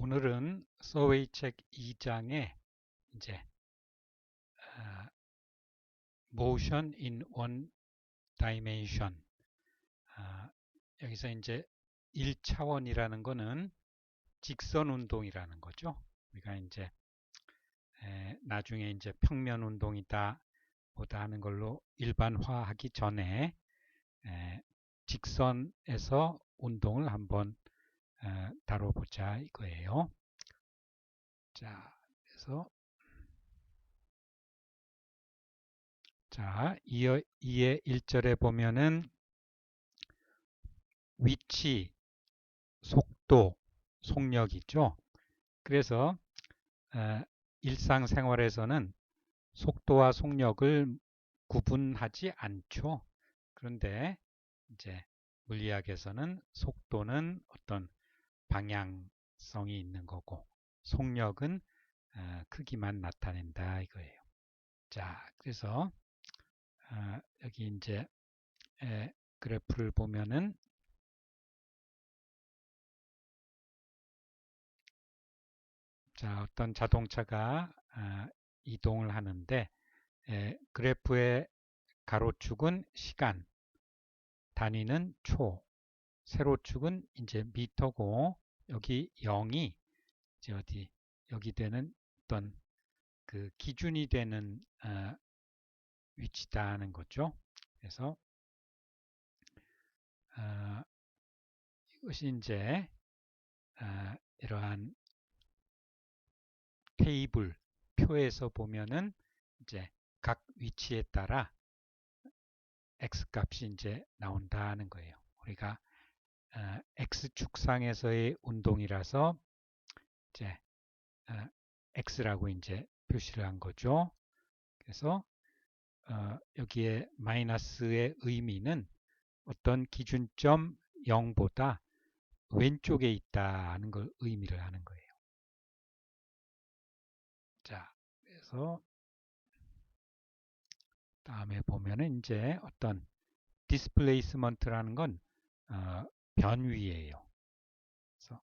오늘은 서웨이 책 2장에 이제 motion in one dimension, 여기서 이제 1차원이라는 거는 직선 운동이라는 거죠. 우리가 이제 나중에 이제 평면 운동이다 보다 하는 걸로 일반화하기 전에 직선에서 운동을 한번 다뤄보자 이거예요. 자, 그래서 자, 2의 1절에 보면은 위치, 속도, 속력이죠. 그래서 일상생활에서는 속도와 속력을 구분하지 않죠. 그런데 이제 물리학에서는 속도는 어떤 방향성이 있는 거고 속력은 크기만 나타낸다 이거예요. 자, 그래서 여기 이제 그래프를 보면은 자, 어떤 자동차가 이동을 하는데 그래프의 가로축은 시간, 단위는 초, 세로축은 이제 미터고 여기 0이 이제 어디 여기 되는 어떤 그 기준이 되는 위치다 하는 거죠. 그래서 이것이 이제 이러한 테이블 표에서 보면은 이제 각 위치에 따라 x 값이 이제 나온다는 거예요. 우리가 x축상에서의 운동이라서 이제 x라고 이제 표시를 한 거죠. 그래서 여기에 마이너스의 의미는 어떤 기준점 0보다 왼쪽에 있다는 걸 의미를 하는 거예요. 자, 그래서 다음에 보면은 이제 어떤 디스플레이스먼트라는 건 변위예요. 그래서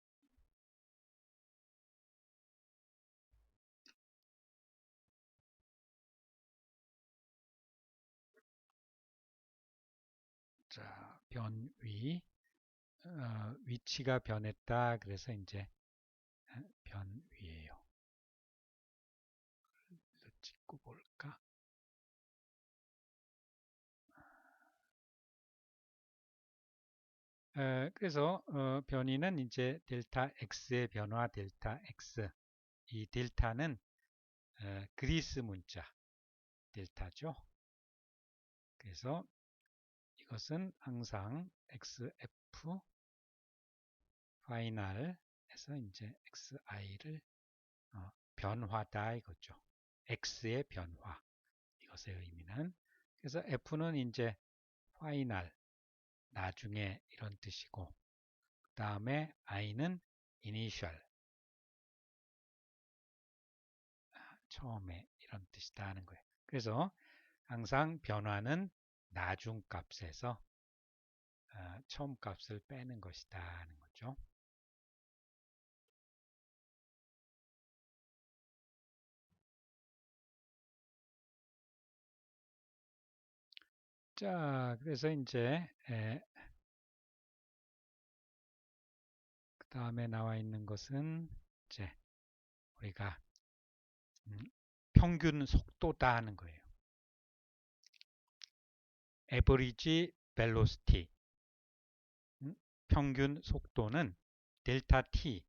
자, 변위 위치가 변했다. 그래서 이제 변위예요. 찍고 볼까? 그래서 변위는 이제 델타 x의 변화 델타 x. 이 델타는 그리스 문자 델타죠. 그래서 이것은 항상 xf 파이널에서 이제 xi를 변화다 이거죠. x의 변화 이것의 의미는 그래서 f는 이제 파이널 나중에 이런 뜻이고 그 다음에 i는 initial 처음에 이런 뜻이다 하는 거예요. 그래서 항상 변화는 나중 값에서 처음 값을 빼는 것이다 하는 거죠. 자, 그래서 이제 그 다음에 나와 있는 것은 이제 우리가 평균 속도다 하는 거예요. average velocity 평균 속도는 델타 t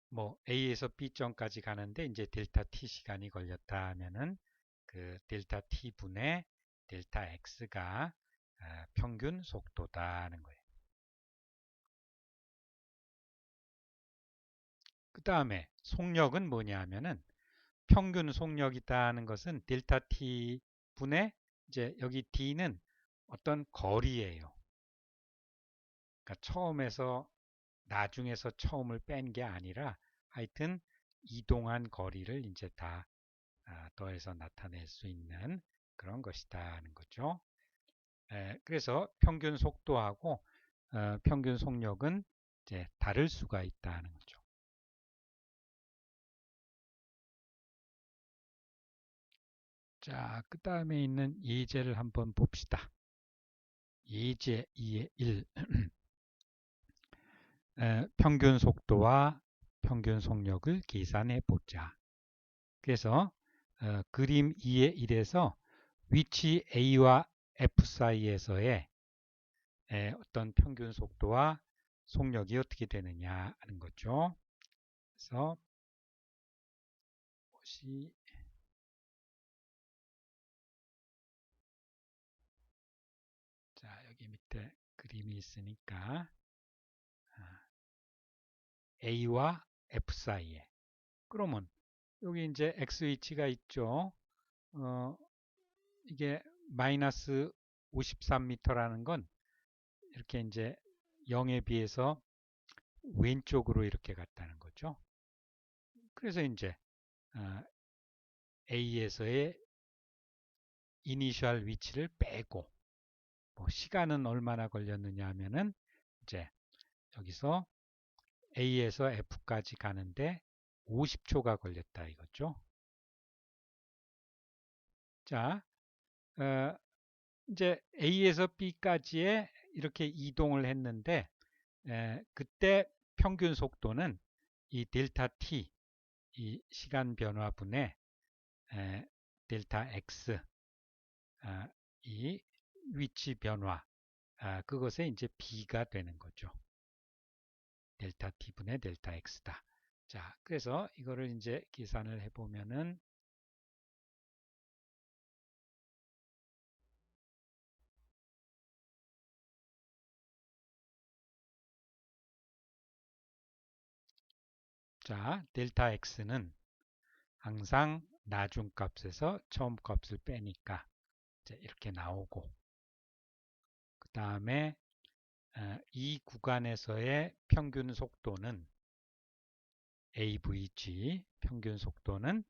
뭐 A에서 B점까지 가는데 이제 델타 t 시간이 걸렸다 하면은 그 델타 t 분의 델타 x가 평균 속도다 하는 거예요. 그 다음에 속력은 뭐냐 하면은 평균 속력이다 하는 것은 델타 t 분의 이제 여기 d는 어떤 거리예요. 그러니까 처음에서 나중에서 처음을 뺀 게 아니라 하여튼 이동한 거리를 이제 다 더해서 나타낼 수 있는 그런 것이다 하는 거죠. 그래서 평균 속도하고 평균 속력은 이제 다를 수가 있다는 거죠. 자, 그 다음에 있는 예제를 한번 봅시다. 예제 2의 1. 평균 속도와 평균 속력을 계산해 보자. 그래서 그림 2의 1에서 위치 A와 F 사이에서의 어떤 평균 속도와 속력이 어떻게 되느냐 하는 거죠. 그래서 자, 여기 밑에 그림이 있으니까 A와 F 사이에, 그러면 여기 이제 X 위치가 있죠. 이게 마이너스 53m라는 건 이렇게 이제 0에 비해서 왼쪽으로 이렇게 갔다는 거죠. 그래서 이제 A에서의 이니셜 위치를 빼고, 뭐 시간은 얼마나 걸렸느냐 하면은 이제 여기서 A에서 F까지 가는데 50초가 걸렸다 이거죠. 자, 이제 A에서 B까지의 이렇게 이동을 했는데 그때 평균 속도는 이 델타 T, 이 시간 변화분의 델타 X, 이 위치 변화, 그것에 이제 B가 되는 거죠. 델타 T분의 델타 X다. 자, 그래서 이거를 이제 계산을 해보면은 자, 델타 X는 항상 나중값에서 처음 값을 빼니까 이제 이렇게 나오고, 그 다음에 이 구간에서의 평균 속도는 AVG, 평균 속도는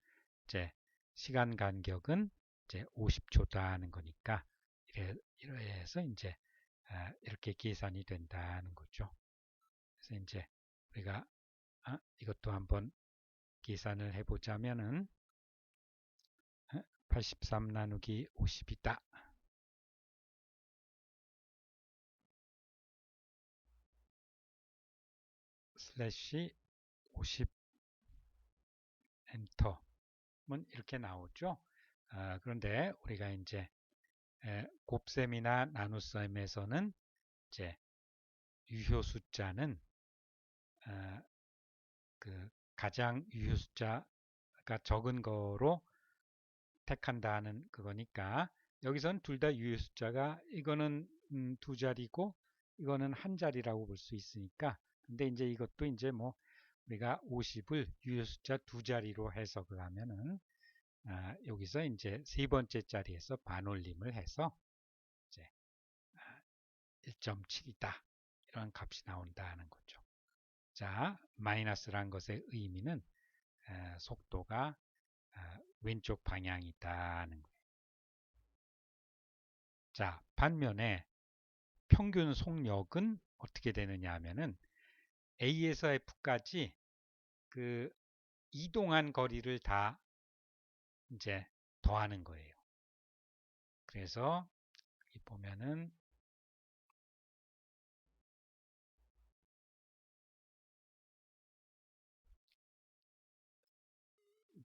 이제 시간 간격은 이제 50초다 하는 거니까 이래서 이제 이렇게 계산이 된다는 거죠. 그래서 이제 우리가 이것도 한번 계산을 해보자면은 83 나누기 50이다. 슬래시 50 엔터면 이렇게 나오죠. 그런데 우리가 이제 곱셈이나 나눗셈에서는 이제 유효 숫자는 그 가장 유효 숫자가 적은 거로 택한다는 그거니까, 여기선 둘 다 유효 숫자가, 이거는 두 자리고 이거는 한 자리라고 볼 수 있으니까, 근데 이제 이것도 이제 뭐 우리가 50을 유효 숫자 두 자리로 해석을 하면은 여기서 이제 세 번째 자리에서 반올림을 해서 이제 1.7이다 이런 값이 나온다는 거죠. 자, 마이너스란 것의 의미는 속도가 왼쪽 방향이다는 거예요. 자, 반면에 평균 속력은 어떻게 되느냐 하면은 A에서 F까지 그 이동한 거리를 다 이제 더하는 거예요. 그래서 여기 보면은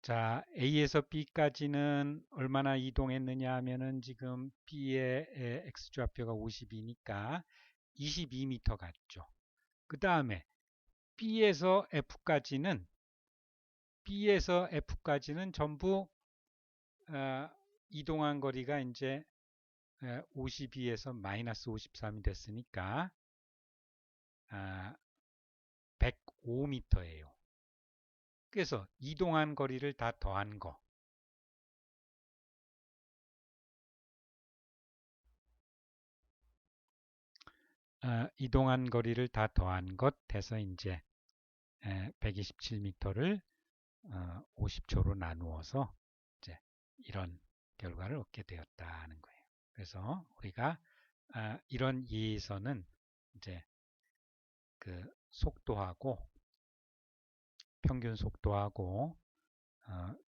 자, A에서 B까지는 얼마나 이동했느냐 하면은 지금 B의 X좌표가 50이니까 22m 갔죠. 그 다음에 B에서 F까지는 전부 이동한 거리가 이제 52에서 마이너스 53이 됐으니까 105m예요. 그래서 이동한 거리를 다 더한 거, 이동한 거리를 다 더한 것 해서 이제 127m를 50초로 나누어서 이제 이런 결과를 얻게 되었다는 거예요. 그래서 우리가 이런 예에서는 이제 그 속도하고 평균 속도하고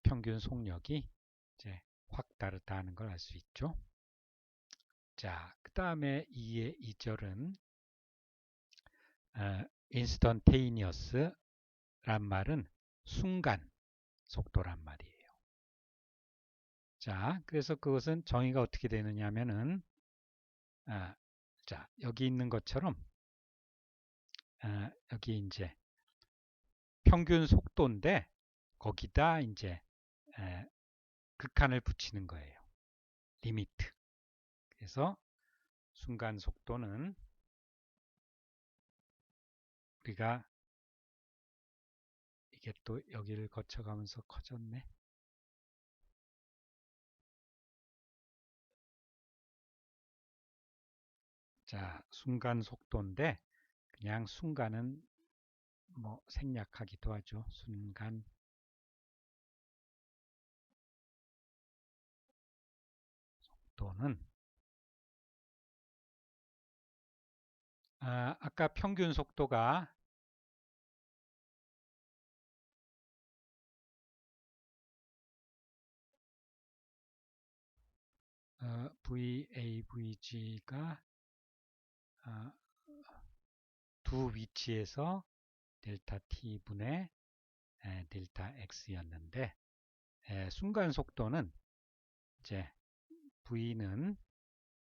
평균 속력이 이제 확 다르다는 걸 알 수 있죠. 자, 그 다음에 2의 2절은 instantaneous 란 말은 순간 속도란 말이에요. 자, 그래서 그것은 정의가 어떻게 되느냐 하면은 자, 여기 있는 것처럼 여기 이제 평균 속도인데 거기다 이제 극한을 붙이는 거예요. 리미트. 그래서 순간 속도는 우리가 이게 또 여기를 거쳐가면서 커졌네. 자, 순간 속도인데 그냥 순간은 뭐 생략하기도 하죠. 순간 속도는 아까 평균 속도가 VAVG가 두 위치에서 델타 T분의 델타 X였는데 순간 속도는 이제 V는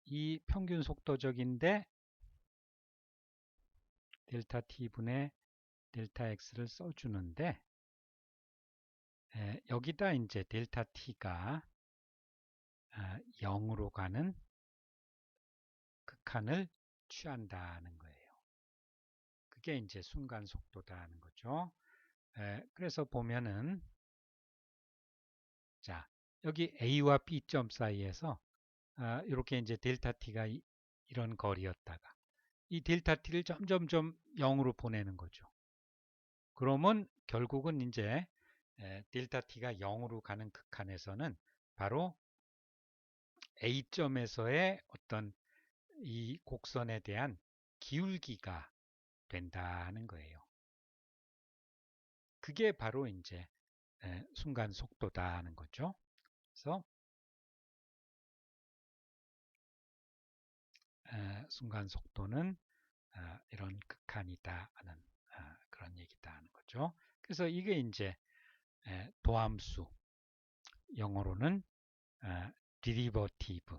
이 평균 속도적인데 델타 T분의 델타 X를 써주는데 여기다 이제 델타 T가 0으로 가는 극한을 취한다는 거예요. 그게 이제 순간 속도다는 거죠. 그래서 보면은 자, 여기 A와 B점 사이에서 이렇게 이제 델타 T가 이런 거리였다가 이 델타 T를 점점점 0으로 보내는 거죠. 그러면 결국은 이제 델타 T가 0으로 가는 극한에서는 바로 A점에서의 어떤 이 곡선에 대한 기울기가 된다는 거예요. 그게 바로 이제 순간 속도다는 거죠. 그래서 순간 속도는 이런 극한이다 하는 그런 얘기다 하는 거죠. 그래서 이게 이제 도함수 영어로는 derivative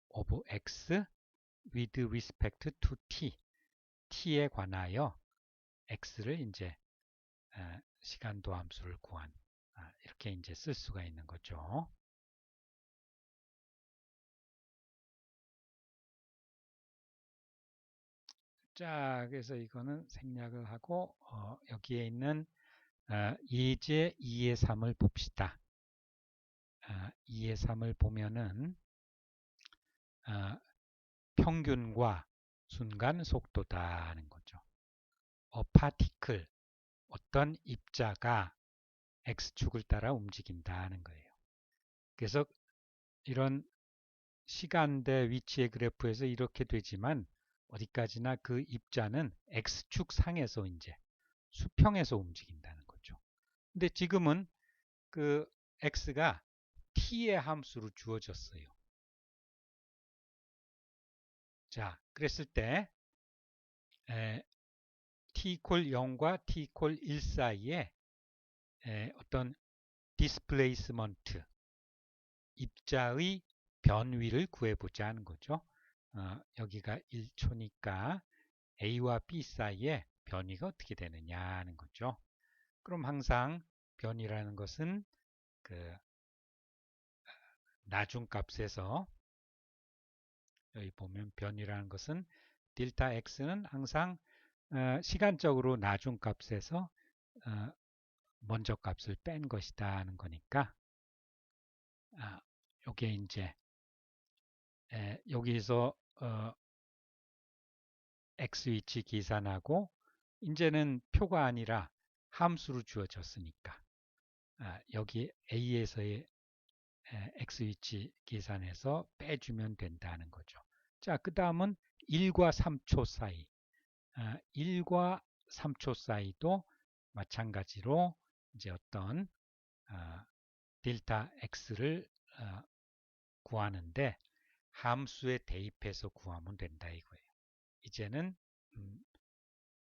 of x with respect to t, t에 관하여 x를 이제 시간 도함수를 구한 이렇게 이제 쓸 수가 있는 거죠. 자, 그래서 이거는 생략을 하고 여기에 있는 예제 2의 3을 봅시다. 2의 3을 보면은 평균과 순간 속도다 하는 거죠. particle, 어떤 입자가 x축을 따라 움직인다는 거예요. 그래서 이런 시간대 위치의 그래프에서 이렇게 되지만 어디까지나 그 입자는 x축 상에서 이제 수평에서 움직인다는 거죠. 근데 지금은 그 x가 t의 함수로 주어졌어요. 자, 그랬을 때 t 콜 0과 t 콜 1 사이에 어떤 디스플레이스먼트, 입자의 변위를 구해보자 하는 거죠. 여기가 1초니까 A와 B 사이에 변위가 어떻게 되느냐 하는 거죠. 그럼 항상 변위라는 것은 그 나중값에서 여기 보면 변위라는 것은 델타 X는 항상 시간적으로 나중값에서 먼저 값을 뺀 것이다 하는 거니까 요게 이제 여기서 X 위치 계산하고 이제는 표가 아니라 함수로 주어졌으니까 여기 A에서의 X 위치 계산해서 빼주면 된다는 거죠. 자, 그 다음은 1과 3초 사이 1과 3초 사이도 마찬가지로 이제 어떤 델타 x를 구하는데 함수에 대입해서 구하면 된다 이거예요. 이제는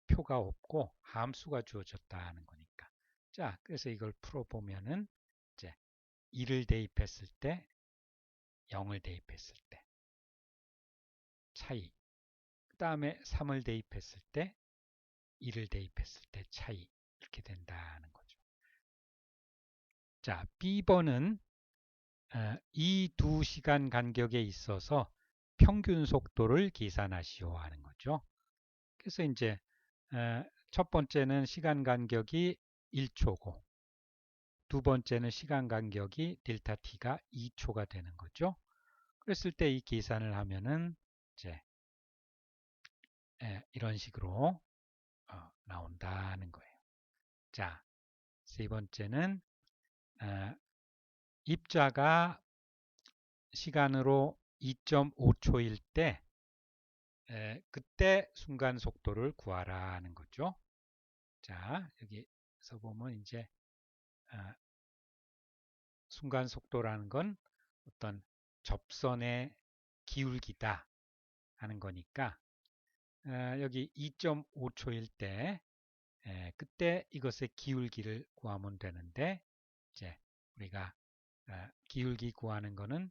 표가 없고 함수가 주어졌다 하는 거니까. 자, 그래서 이걸 풀어보면은 이제 2를 대입했을 때 0을 대입했을 때 차이, 그 다음에 3을 대입했을 때 2를 대입했을 때 차이, 이렇게 된다는 거죠. 자, B번은 이 두 시간 간격에 있어서 평균 속도를 계산하시오 하는 거죠. 그래서 이제 첫 번째는 시간 간격이 1초고 두 번째는 시간 간격이 델타 t가 2초가 되는 거죠. 그랬을 때 이 계산을 하면은 이제 이런 식으로 나온다는 거예요. 자, 세 번째는 입자가 시간으로 2.5초일 때 그때 순간 속도를 구하라 하는 거죠. 자, 여기서 보면 이제 순간 속도라는 건 어떤 접선의 기울기다 하는 거니까 여기 2.5초일 때 그때 이것의 기울기를 구하면 되는데 이제 우리가 기울기 구하는 거는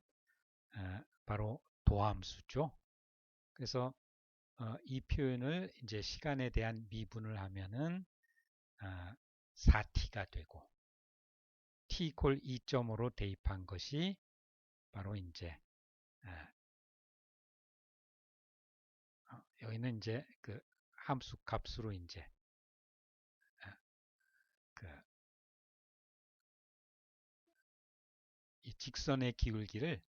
바로 도함수죠. 그래서 이 표현을 이제 시간에 대한 미분을 하면은 4t가 되고 t 콜 2.5로 대입한 것이 바로 이제 여기는 이제 그 함수 값으로 이제 이 직선의 기울기를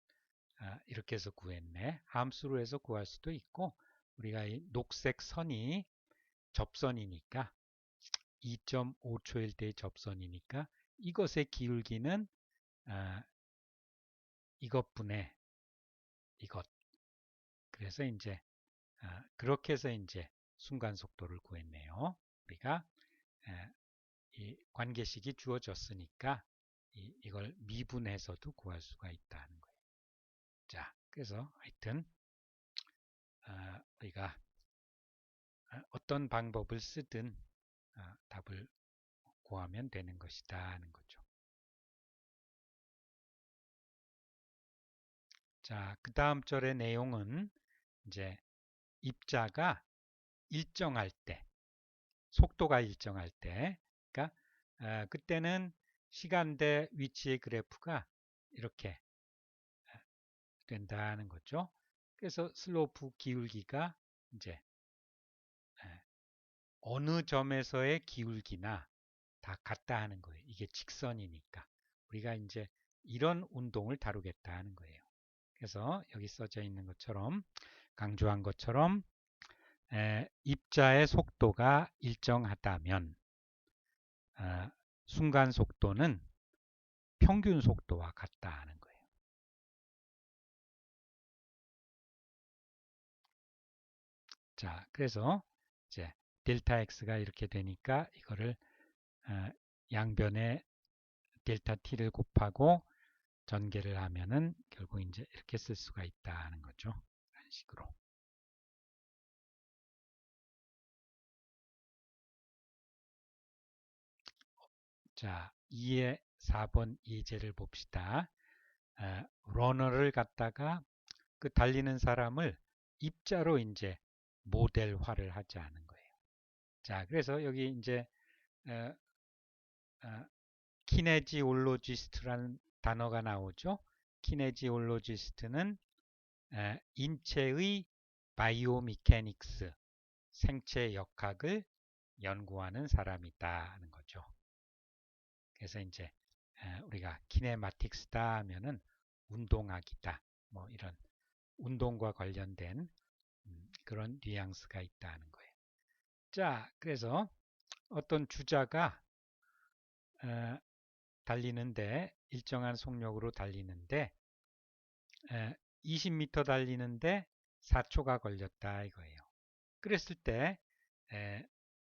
이렇게 해서 구했네. 함수로 해서 구할 수도 있고 우리가 이 녹색 선이 접선이니까 2.5초일 때의 접선이니까 이것의 기울기는 이것분의 이것. 그래서 이제 그렇게 해서 이제 순간 속도를 구했네요. 우리가 이 관계식이 주어졌으니까 이걸 미분해서도 구할 수가 있다는 거예요. 자, 그래서 하여튼 우리가 어떤 방법을 쓰든 답을 구하면 되는 것이다 하는 거죠. 자, 그 다음 절의 내용은 이제 입자가 일정할 때, 속도가 일정할 때, 그러니까 그때는 시간대 위치의 그래프가 이렇게 된다는 거죠. 그래서 슬로프 기울기가 이제 어느 점에서의 기울기나 다 같다 하는 거예요. 이게 직선이니까. 우리가 이제 이런 운동을 다루겠다 하는 거예요. 그래서 여기 써져 있는 것처럼 강조한 것처럼 입자의 속도가 일정하다면 순간 속도는 평균 속도와 같다 하는 거예요. 자, 그래서 이제 델타 x가 이렇게 되니까 이거를 양변에 델타 t를 곱하고 전개를 하면은 결국 이제 이렇게 쓸 수가 있다 하는 거죠. 이런 식으로. 자, 2의 4번 예제를 봅시다. 러너를 갖다가 그 달리는 사람을 입자로 이제 모델화를 하지 않은 거예요. 자, 그래서 여기 이제 키네지올로지스트라는 단어가 나오죠. 키네지올로지스트는 인체의 바이오미케닉스, 생체 역학을 연구하는 사람이다 하는 거죠. 그래서 이제 우리가 키네마틱스다 하면은 운동학이다. 뭐 이런 운동과 관련된 그런 뉘앙스가 있다는 거예요. 자, 그래서 어떤 주자가 달리는데 일정한 속력으로 달리는데 20m 달리는데 4초가 걸렸다 이거예요. 그랬을 때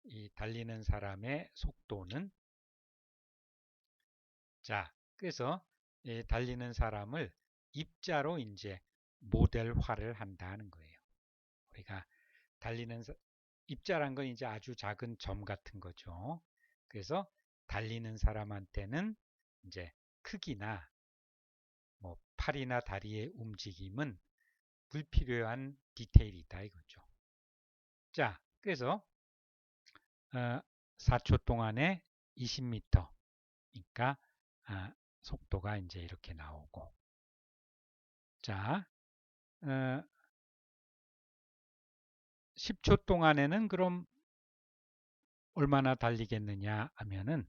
이 달리는 사람의 속도는 자, 그래서 이 달리는 사람을 입자로 이제 모델화를 한다는 거예요. 우리가 달리는 입자란 건 이제 아주 작은 점 같은 거죠. 그래서 달리는 사람한테는 이제 크기나 뭐 팔이나 다리의 움직임은 불필요한 디테일이다 이거죠. 자, 그래서 4초 동안에 20m. 그러니까 속도가 이제 이렇게 나오고. 자, 10초 동안에는 그럼 얼마나 달리겠느냐 하면은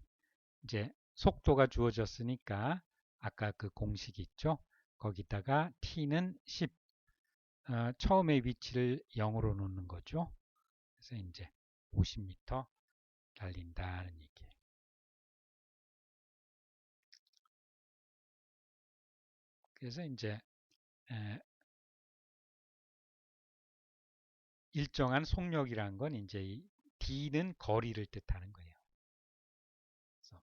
이제 속도가 주어졌으니까 아까 그 공식 있죠? 거기다가 t는 10. 처음에 위치를 0으로 놓는 거죠. 그래서 이제 50m 달린다는 얘기예요. 그래서 이제 일정한 속력이란 건 이제 이 d는 거리를 뜻하는 거예요. 그래서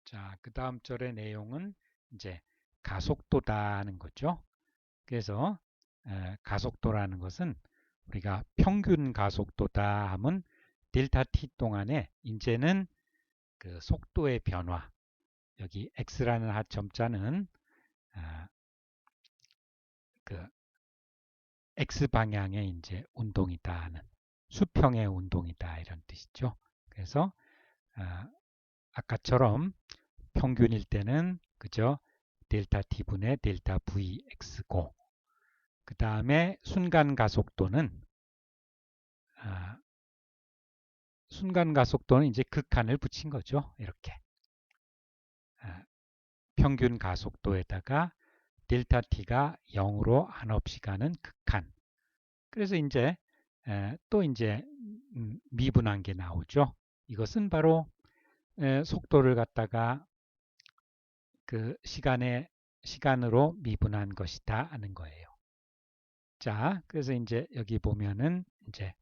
자, 그 다음 절의 내용은 이제 가속도다 하는 거죠. 그래서 가속도라는 것은 우리가 평균 가속도다 하면 델타 t 동안에 이제는 그 속도의 변화, 여기 x라는 하점자는 그 x 방향의 이제 운동이다 하는 수평의 운동이다 이런 뜻이죠. 그래서 아까처럼 평균일 때는 그저 델타 t분의 델타 vx고 그 다음에 순간 가속도는 이제 극한을 붙인 거죠. 이렇게 평균 가속도에다가 델타 t가 0으로 한없이 가는 극한. 그래서 이제 또 이제 미분한 게 나오죠. 이것은 바로 속도를 갖다가 그 시간으로 미분한 것이다 하는 거예요. 자, 그래서 이제 여기 보면은 이제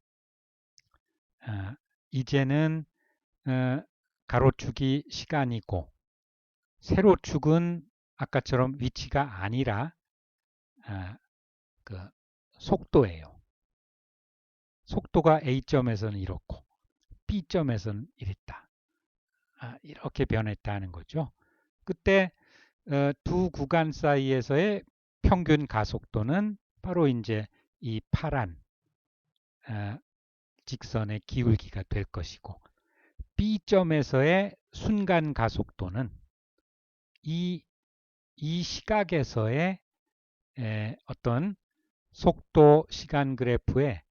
이제는 가로축이 시간이고 세로축은 아까처럼 위치가 아니라 그 속도예요. 속도가 A점에서는 이렇고 B점에서는 이랬다. 이렇게 변했다는 거죠. 그때 두 구간 사이에서의 평균 가속도는 바로 이제 이 파란 직선의 기울기가 될 것이고 B점에서의 순간 가속도는 이 시각에서의 어떤 속도 시간 그래프에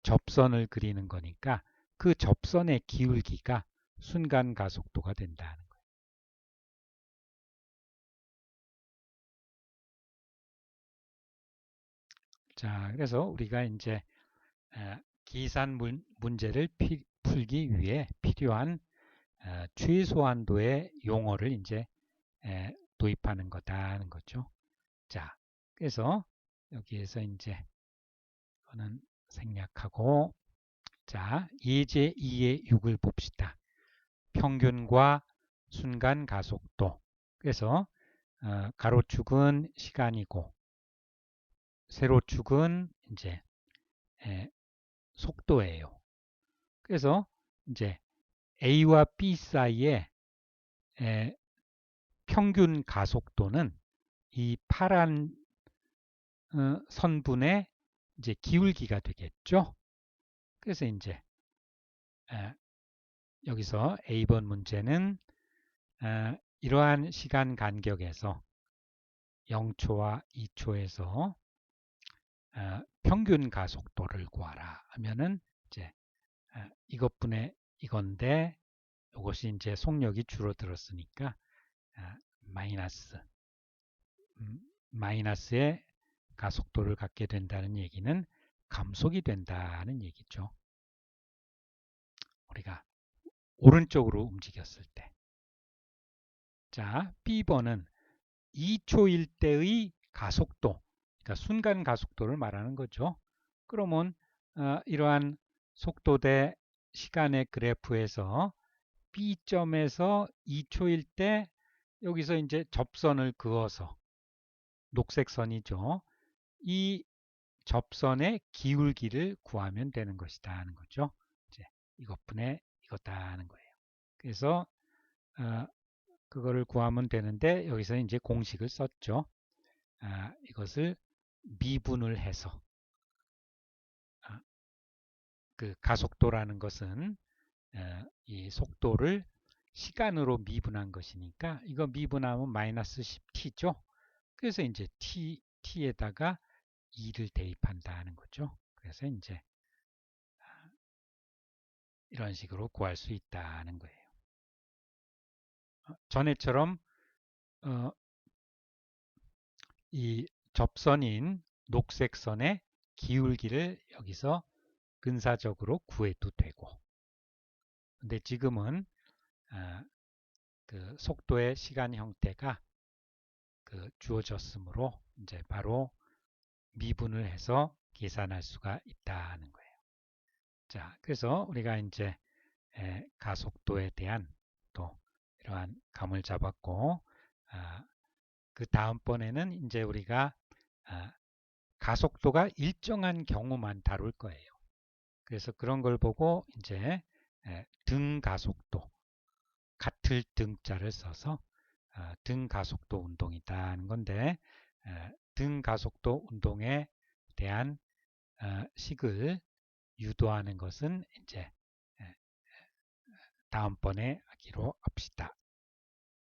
접선을 그리는 거니까 그 접선의 기울기가 순간 가속도가 된다는 거예요. 자, 그래서 우리가 이제 계산 문제를 풀기 위해 필요한 최소한도의 용어를 이제 도입하는 거다는 거죠. 자, 그래서 여기에서 이제 이거는 생략하고 자, 예제 2의 6을 봅시다. 평균과 순간 가속도. 그래서 가로축은 시간이고 세로축은 이제 속도예요. 그래서 이제 A와 B 사이에 평균 가속도는 이 파란 선분의 이제 기울기가 되겠죠. 그래서 이제 여기서 A번 문제는 이러한 시간 간격에서 0초와 2초에서 평균 가속도를 구하라 하면은 이제 이것분의 이건데 이것이 이제 속력이 줄어들었으니까 마이너스의 가속도를 갖게 된다는 얘기는 감속이 된다는 얘기죠. 우리가 오른쪽으로 움직였을 때. 자, B번은 2초일 때의 가속도. 그러니까 순간 가속도를 말하는 거죠. 그러면 이러한 속도 대 시간의 그래프에서 B점에서 2초일 때 여기서 이제 접선을 그어서 녹색 선이죠. 이 접선의 기울기를 구하면 되는 것이다 하는 거죠. 이제 이것분의 이거다 하는 거예요. 그래서 그거를 구하면 되는데 여기서 이제 공식을 썼죠. 이것을 미분을 해서 그 가속도라는 것은 이 속도를 시간으로 미분한 것이니까 이거 미분하면 마이너스 10t죠. 그래서 이제 t에다가 2를 대입한다 하는 거죠. 그래서 이제 이런 식으로 구할 수 있다는 거예요. 전에처럼 이 접선인 녹색 선의 기울기를 여기서 근사적으로 구해도 되고, 근데 지금은 그 속도의 시간 형태가 그 주어졌으므로 이제 바로 미분을 해서 계산할 수가 있다 하는 거예요. 자, 그래서 우리가 이제 가속도에 대한 또 이러한 감을 잡았고, 그 다음번에는 이제 우리가 가속도가 일정한 경우만 다룰 거예요. 그래서 그런 걸 보고 이제 등 가속도, 같을 등자를 써서 등 가속도 운동이다 하는 건데, 등 가속도 운동에 대한 식을 유도하는 것은 이제 다음번에 하기로 합시다.